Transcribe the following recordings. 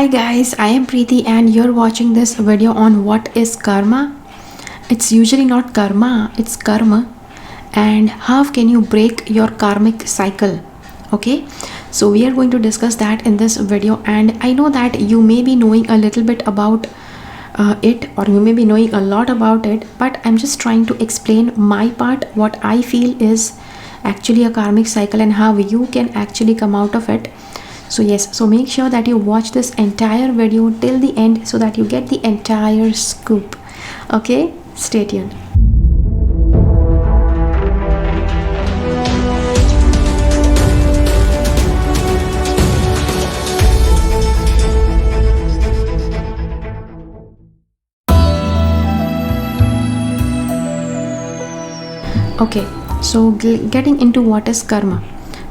Hi guys, I am Preeti and you're watching this video on what is karma. It's usually not karma, it's karma. And how can you break your karmic cycle? Okay, so we are going to discuss that in this video. And I know that you may be knowing a little bit about it, or you may be knowing a lot about it, but I'm just trying to explain my part, what I feel is actually a karmic cycle and how you can actually come out of it. So yes, so make sure that you watch this entire video till the end so that you get the entire scoop. Okay, stay tuned. Okay, so getting into what is karma.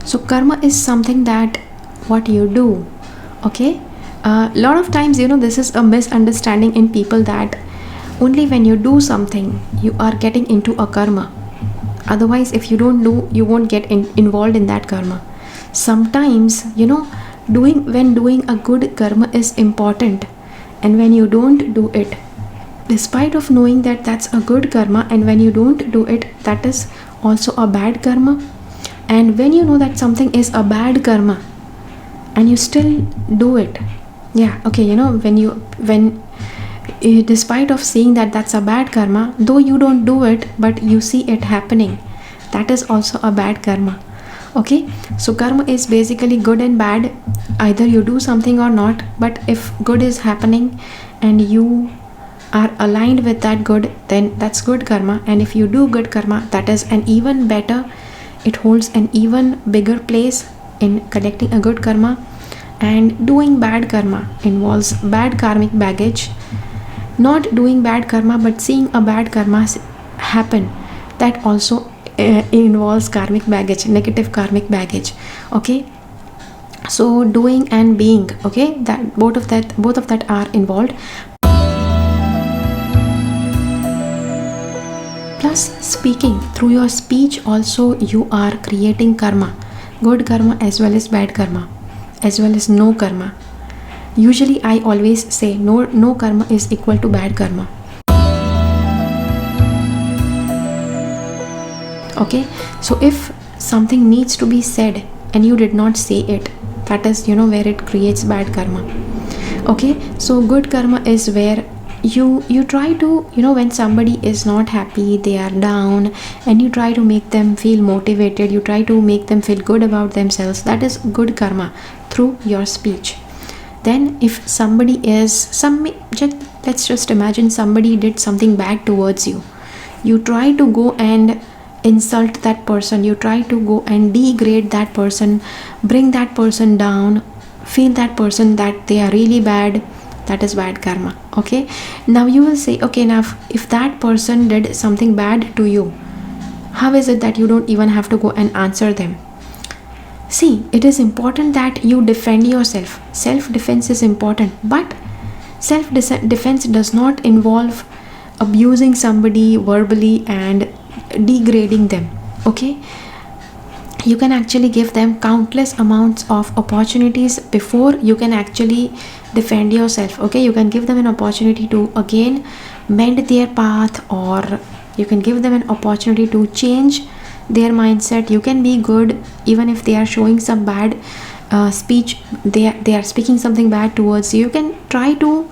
So karma is something that what you do. Okay, a lot of times this is a misunderstanding in people that only when you do something you are getting into a karma. Otherwise, if you don't do, you won't get involved in that karma. Sometimes doing a good karma is important, and when you don't do it, despite of knowing that that's a good karma, and when you don't do it, that is also a bad karma. And when you know that something is a bad karma and you still do it, despite of seeing that that's a bad karma, though you don't do it but you see it happening, that is also a bad karma. Okay, so karma is basically good and bad, either you do something or not. But if good is happening and you are aligned with that good, then that's good karma. And if you do good karma, that is an even better, it holds an even bigger place in collecting a good karma. And doing bad karma involves bad karmic baggage. Not doing bad karma but seeing a bad karma happen, that also involves karmic baggage, negative karmic baggage. Okay, so doing and being, okay, that both of that are involved. Plus speaking, through your speech also you are creating karma, good karma as well as bad karma, as well as no karma. Usually I always say no karma is equal to bad karma. Okay, so if something needs to be said and you did not say it, that is where it creates bad karma. Okay, so good karma is where you try to, when somebody is not happy, they are down, and you try to make them feel motivated, you try to make them feel good about themselves. That is good karma through your speech. Then if somebody let's just imagine somebody did something bad towards you, you try to go and insult that person, you try to go and degrade that person, bring that person down, feel that person that they are really bad, that is bad karma. Okay, now you will say, okay, now if that person did something bad to you, how is it that you don't even have to go and answer them? See, it is important that you defend yourself. Self-defense is important, but self-defense does not involve abusing somebody verbally and degrading them. Okay, you can actually give them countless amounts of opportunities before you can actually defend yourself. Okay, you can give them an opportunity to again mend their path, or you can give them an opportunity to change their mindset. You can be good even if they are showing some bad speech, they are speaking something bad towards you. You can try to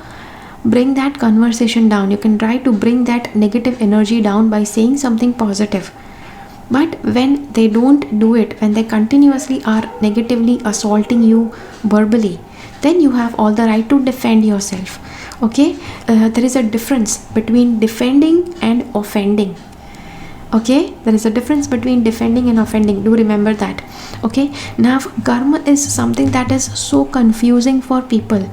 bring that conversation down, you can try to bring that negative energy down by saying something positive. But when they don't do it, when they continuously are negatively assaulting you verbally, then you have all the right to defend yourself. Okay, there is a difference between defending and offending. Okay, there is a difference between defending and offending. Do remember that. Okay, now karma is something that is so confusing for people.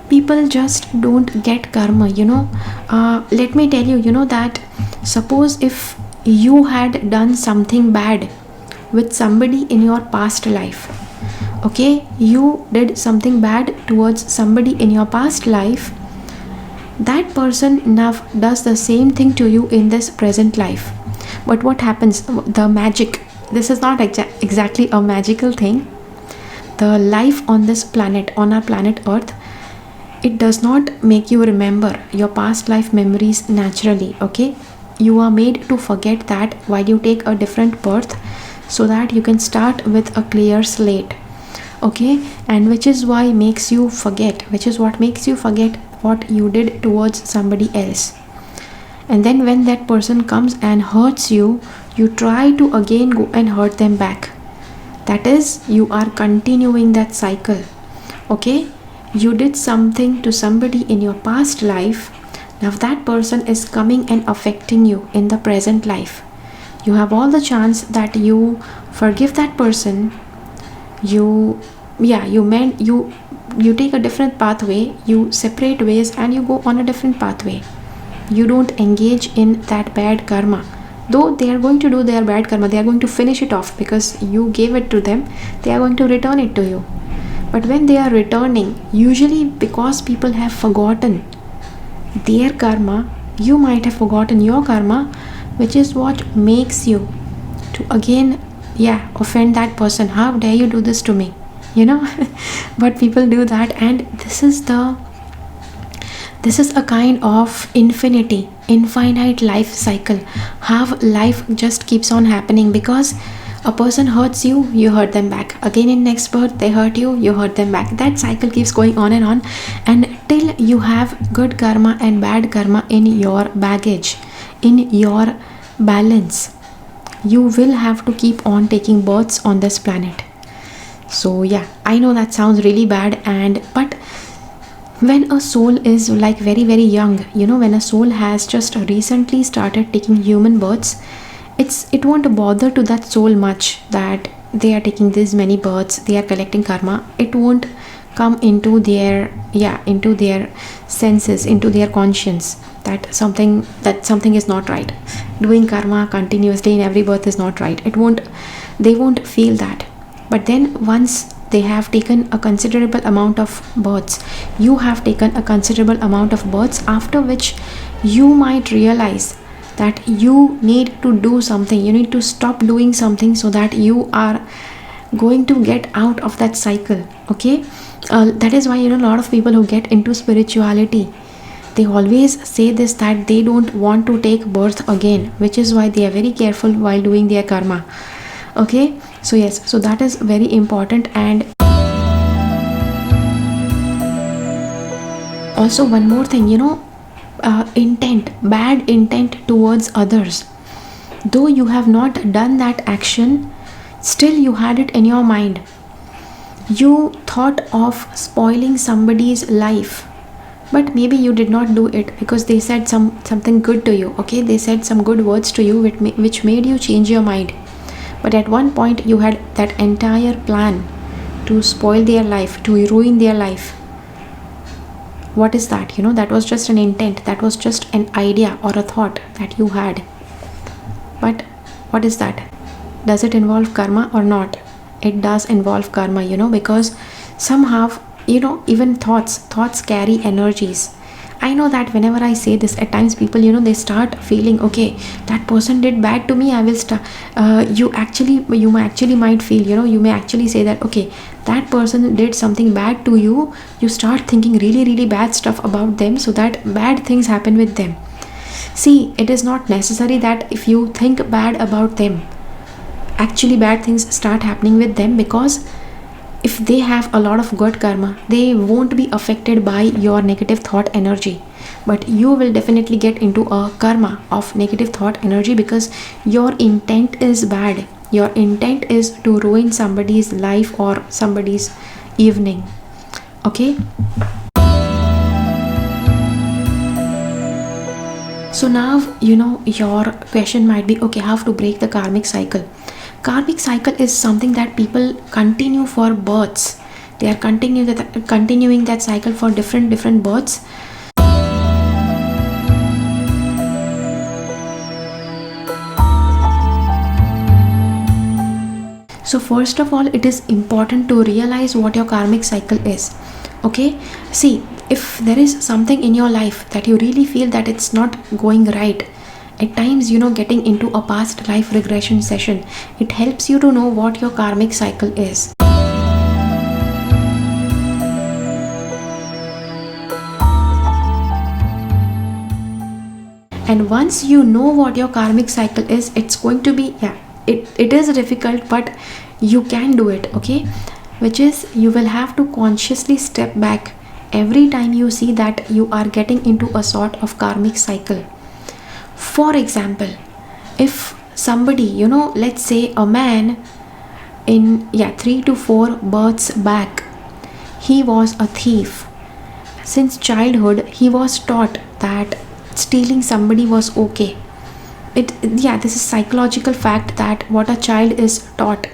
People just don't get karma. Let me tell you, that suppose if you had done something bad with somebody in your past life, okay, you did something bad towards somebody in your past life, that person now does the same thing to you in this present life. But what happens? The magic, this is not exactly a magical thing. The life on this planet, on our planet Earth, it does not make you remember your past life memories naturally. Okay, you are made to forget that while you take a different birth, so that you can start with a clear slate. Okay, and which is what makes you forget what you did towards somebody else. And then when that person comes and hurts you, you try to again go and hurt them back. That is, you are continuing that cycle. Okay, you did something to somebody in your past life. Now that person is coming and affecting you in the present life. You have all the chance that you forgive that person. You take a different pathway, you separate ways, and you go on a different pathway. You don't engage in that bad karma. Though they are going to do their bad karma, they are going to finish it off because you gave it to them. They are going to return it to you. But when they are returning, usually because people have forgotten their karma, you might have forgotten your karma, which is what makes you to again offend that person. How dare you do this to me, you know? But people do that, and this is a kind of infinite life cycle. How life just keeps on happening, because a person hurts you, you hurt them back. Again in next birth, they hurt you, you hurt them back. That cycle keeps going on, and till you have good karma and bad karma in your baggage, in your balance, you will have to keep on taking births on this planet. So yeah, I know that sounds really bad, but when a soul is like very very young, when a soul has just recently started taking human births, it won't bother to that soul much that they are taking these many births, they are collecting karma. It won't come into their senses, into their conscience, that something is not right. Doing karma continuously in every birth is not right. They won't feel that. But then once they have taken a considerable amount of births, you have taken a considerable amount of births, after which you might realize that you need to do something. You need to stop doing something so that you are going to get out of that cycle. Okay, that is why a lot of people who get into spirituality, they always say this, that they don't want to take birth again, which is why they are very careful while doing their karma. Okay, so yes, so that is very important. And also one more thing, bad intent towards others. Though you have not done that action, still you had it in your mind. You thought of spoiling somebody's life, but maybe you did not do it because they said something good to you. Okay, they said some good words to you which made you change your mind. But at one point you had that entire plan to spoil their life, to ruin their life. What is that? That was just an intent, that was just an idea or a thought that you had. But what is that? Does it involve karma or not? It does involve karma, because somehow, even thoughts carry energies. I know that whenever I say this, at times people, they start feeling, okay, that person did bad to me, I will start, you might feel, you may actually say that, okay, that person did something bad to you. You start thinking really, really bad stuff about them, so that bad things happen with them. See, it is not necessary that if you think bad about them, actually bad things start happening with them, because if they have a lot of good karma, they won't be affected by your negative thought energy. But you will definitely get into a karma of negative thought energy, because your intent is bad. Your intent is to ruin somebody's life or somebody's evening. Okay? So now, your question might be, okay, how to break the karmic cycle? Karmic cycle is something that people continue for births. They are continuing that cycle for different births. So first of all, it is important to realize what your karmic cycle is. Okay, see, if there is something in your life that you really feel that it's not going right, at times, getting into a past life regression session, it helps you to know what your karmic cycle is. And once you know what your karmic cycle is, it's going to be, it is difficult, but you can do it. Okay, which is, you will have to consciously step back every time you see that you are getting into a sort of karmic cycle. For example, if somebody, let's say a man in 3 to 4 births back, he was a thief. Since childhood he was taught that stealing somebody was okay. This is psychological fact, that what a child is taught,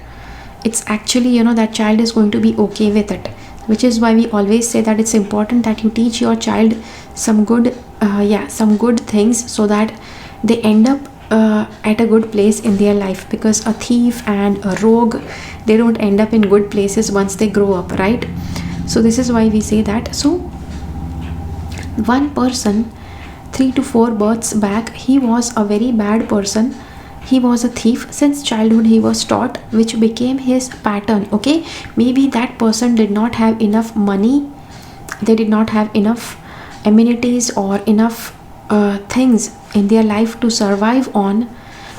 it's actually, that child is going to be okay with it. Which is why we always say that it's important that you teach your child some good things, so that they end up at a good place in their life. Because a thief and a rogue, they don't end up in good places once they grow up, right? So this is why we say that. So one person 3 to 4 births back, he was a very bad person. He was a thief. Since childhood he was taught, which became his pattern. Okay, maybe that person did not have enough money, they did not have enough amenities or enough things in their life to survive on,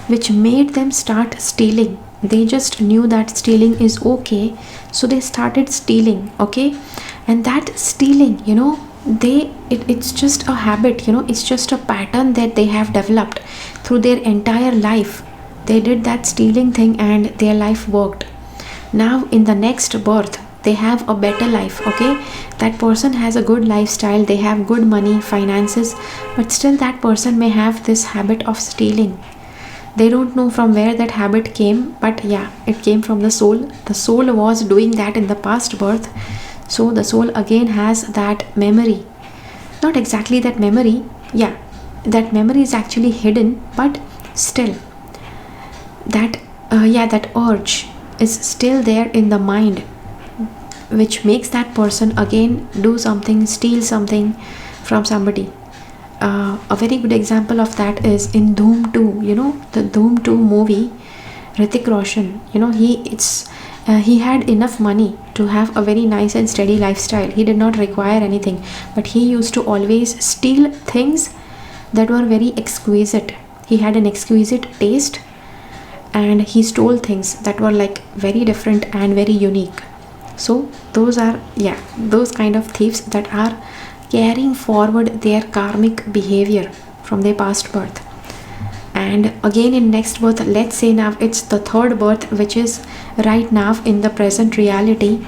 which made them start stealing. They just knew that stealing is okay, so they started stealing. Okay, and that stealing, it's just a habit, it's just a pattern that they have developed through their entire life. They did that stealing thing and their life worked. Now in the next birth they have a better life. Okay, that person has a good lifestyle, they have good money, finances, but still that person may have this habit of stealing. They don't know from where that habit came, but it came from the soul. The soul was doing that in the past birth. So the soul again has that memory. Not exactly that memory, that memory is actually hidden, but still that that urge is still there in the mind, which makes that person again do something, steal something from somebody. A very good example of that is in Dhoom 2. The Dhoom 2 movie, Hrithik Roshan, he had enough money to have a very nice and steady lifestyle. He did not require anything, but he used to always steal things that were very exquisite. He had an exquisite taste, and he stole things that were like very different and very unique. So those are those kind of thieves that are carrying forward their karmic behavior from their past birth. And again in next birth, let's say now it's the third birth, which is right now in the present reality,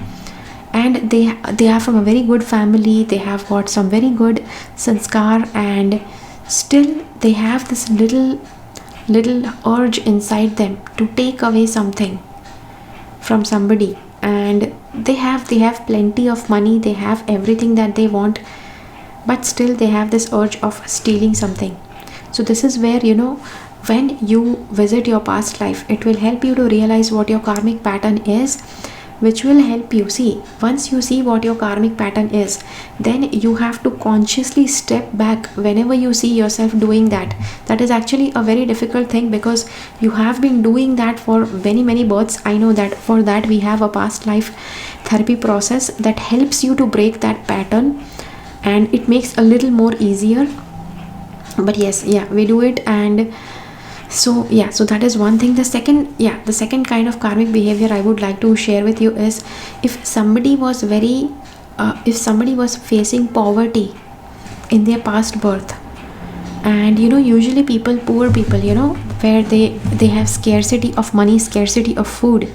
and they are from a very good family, they have got some very good sanskar, and still they have this little urge inside them to take away something from somebody. And they have plenty of money, they have everything that they want, but still they have this urge of stealing something. So this is where, when you visit your past life, it will help you to realize what your karmic pattern is, which will help you see. Once you see what your karmic pattern is, then you have to consciously step back whenever you see yourself doing that. That is actually a very difficult thing, because you have been doing that for many births. I know that. For that we have a past life therapy process that helps you to break that pattern, and it makes a little more easier. But yes, we do it. And so that is one thing. The second kind of karmic behavior I would like to share with you is, if somebody was facing poverty in their past birth, and usually poor people, where they have scarcity of money, scarcity of food,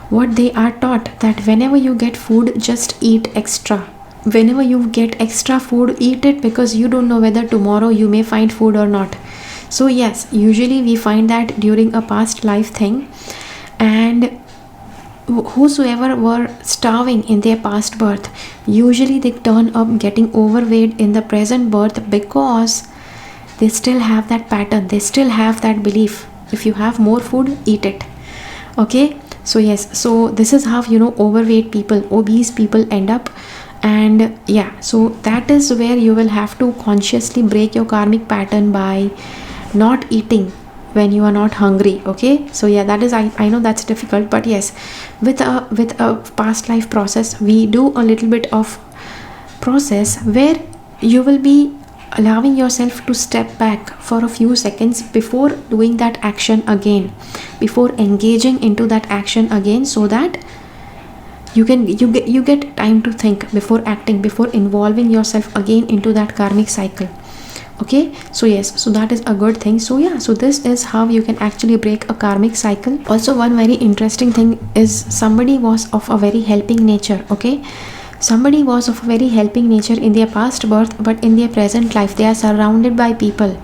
what they are taught, that whenever you get food, just eat extra. Whenever you get extra food, eat it, because you don't know whether tomorrow you may find food or not. So yes, usually we find that during a past life thing. And whosoever were starving in their past birth, usually they turn up getting overweight in the present birth, because they still have that pattern, they still have that belief, if you have more food, eat it. Okay, so yes, so this is how overweight people, obese people end up. And so that is where you will have to consciously break your karmic pattern by not eating when you are not hungry. Okay, so that is, I know that's difficult, but yes, with a past life process, we do a little bit of process where you will be allowing yourself to step back for a few seconds before doing that action again, before engaging into that action again, so that you get time to think before acting, before involving yourself again into that karmic cycle. Okay, so yes, so that is a good thing. So yeah, so this is how you can actually break a karmic cycle. Also, one very interesting thing is somebody was of a very helping nature. Okay, somebody was of a very helping nature in their past birth, but in their present life they are surrounded by people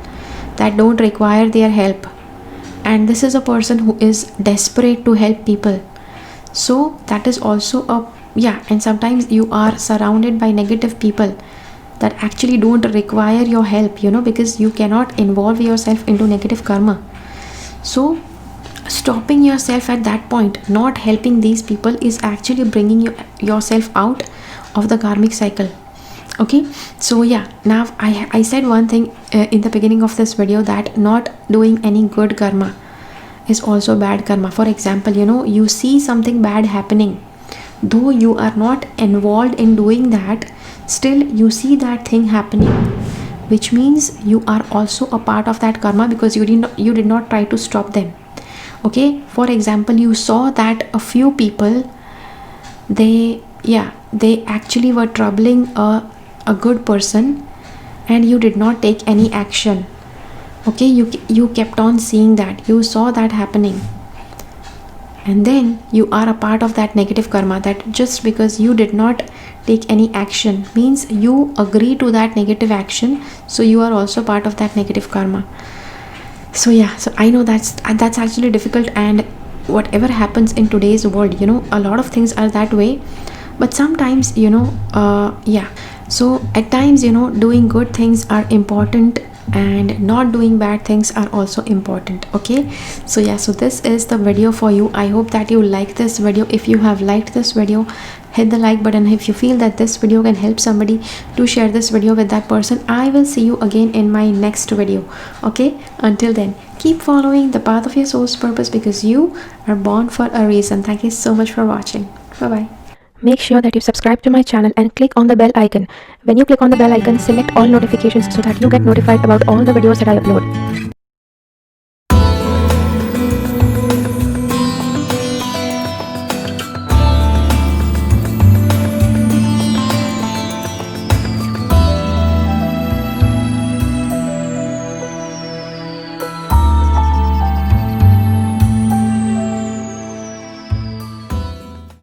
that don't require their help, and this is a person who is desperate to help people. So that is also a, yeah, and sometimes you are surrounded by negative people that actually don't require your help, because you cannot involve yourself into negative karma. So stopping yourself at that point, not helping these people, is actually bringing yourself out of the karmic cycle. Okay, so yeah, now I said one thing in the beginning of this video, that not doing any good karma is also bad karma. For example, you see something bad happening, though you are not involved in doing that, still you see that thing happening, which means you are also a part of that karma, because you did not try to stop them. Okay, for example, you saw that a few people, they actually were troubling a good person, and you did not take any action. Okay, you kept on seeing that, you saw that happening, and then you are a part of that negative karma. That just because you did not take any action means you agree to that negative action, so you are also part of that negative karma. So yeah, so I know that's actually difficult, and whatever happens in today's world, a lot of things are that way. But sometimes, so at times, doing good things are important, and not doing bad things are also important. Okay, so yeah, so this is the video for you. I hope that you like this video. If you have liked this video, hit the like button. If you feel that this video can help somebody, to share this video with that person. I will see you again in my next video. Okay, until then, keep following the path of your soul's purpose, because you are born for a reason. Thank you so much for watching. Bye bye. Make sure that you subscribe to my channel and click on the bell icon. When you click on the bell icon, select all notifications so that you get notified about all the videos that I upload.